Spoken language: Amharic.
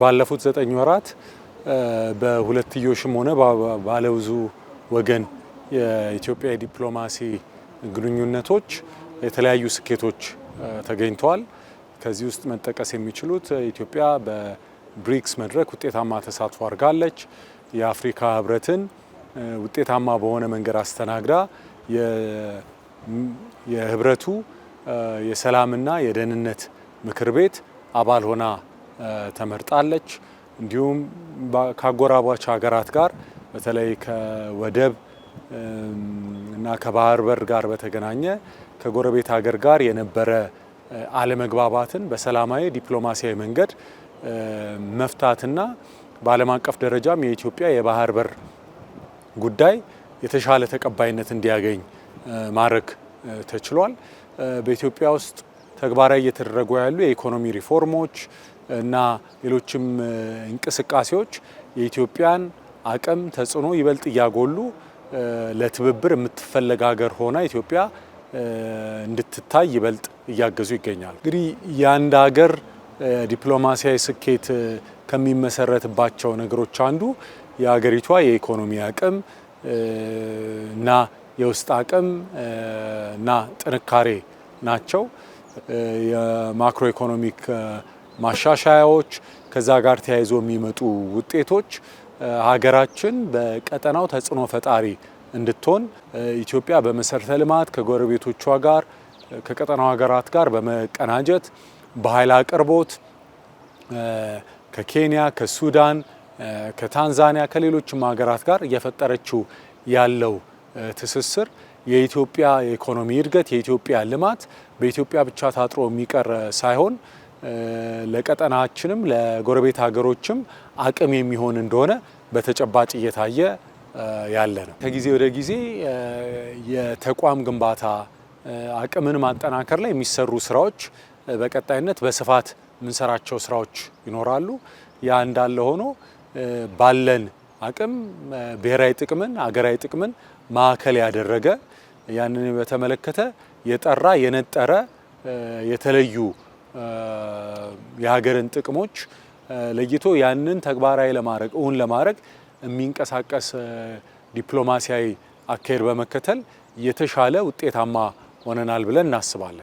ባለፉት 9 ወራት በሁለትዮሽም ሆነ ባለብዙ ወገን የኢትዮጵያ ዲፕሎማሲ ግንኙነቶች የተለያዩ ስኬቶች ተገኝተዋል። ከዚህ ውስጥ መጠቀስ የሚችሉት ኢትዮጵያ በብሪክስ መድረክ ውጤታማ ተሳትፎ አድርጋለች። የአፍሪካ ህብረትን ውጤታማ በሆነ መንገድ አስተናግዳ የህብረቱ የሰላምና የደህንነት ምክር ቤት አባል ሆና ተመርጣለች። እንዲሁም ከአጎራባች ሀገራት ጋር በተለይ ከወደብ እና ከባህር በር ጋር በተገናኘ ከጎረቤት ሀገር ጋር የነበረ አለመግባባትን በሰላማዊ ዲፕሎማሲያዊ መንገድ መፍታትና በዓለም አቀፍ ደረጃም የኢትዮጵያ የባህር በር ጉዳይ የተሻለ ተቀባይነት እንዲያገኝ ማድረግ ተችሏል። በኢትዮጵያ ውስጥ ተግባራዊ እየተደረጉ ያሉ የኢኮኖሚ ሪፎርሞች እና ሌሎችም እንቅስቃሴዎች የኢትዮጵያን አቅም ተጽዕኖ ይበልጥ እያጎሉ ለትብብር የምትፈለግ ሀገር ሆና ኢትዮጵያ እንድትታይ ይበልጥ እያገዙ ይገኛሉ። እንግዲህ የአንድ ሀገር ዲፕሎማሲያዊ ስኬት ከሚመሰረትባቸው ነገሮች አንዱ የሀገሪቷ የኢኮኖሚ አቅም እና የውስጥ አቅም እና ጥንካሬ ናቸው። የማክሮ ኢኮኖሚክ ማሻሻያዎች ከዛ ጋር ተያይዞ የሚመጡ ውጤቶች ሀገራችን በቀጠናው ተጽዕኖ ፈጣሪ እንድትሆን ኢትዮጵያ በመሰረተ ልማት ከጎረቤቶቿ ጋር ከቀጠናው ሀገራት ጋር በመቀናጀት በኃይል አቅርቦት ከኬንያ፣ ከሱዳን፣ ከታንዛኒያ ከሌሎችም ሀገራት ጋር እየፈጠረችው ያለው ትስስር የኢትዮጵያ የኢኮኖሚ እድገት የኢትዮጵያ ልማት በኢትዮጵያ ብቻ ታጥሮ የሚቀር ሳይሆን ለቀጠናችንም ለጎረቤት ሀገሮችም አቅም የሚሆን እንደሆነ በተጨባጭ እየታየ ያለ ነው። ከጊዜ ወደ ጊዜ የተቋም ግንባታ አቅምን ማጠናከር ላይ የሚሰሩ ስራዎች በቀጣይነት በስፋት የምንሰራቸው ስራዎች ይኖራሉ። ያ እንዳለ ሆኖ ባለን አቅም ብሔራዊ ጥቅምን አገራዊ ጥቅምን ማዕከል ያደረገ ያንን በተመለከተ የጠራ የነጠረ የተለዩ የሀገርን ጥቅሞች ለይቶ ያንን ተግባራዊ ለማድረግ እውን ለማድረግ የሚንቀሳቀስ ዲፕሎማሲያዊ አካሄድ በመከተል የተሻለ ውጤታማ ሆነናል ብለን እናስባለን።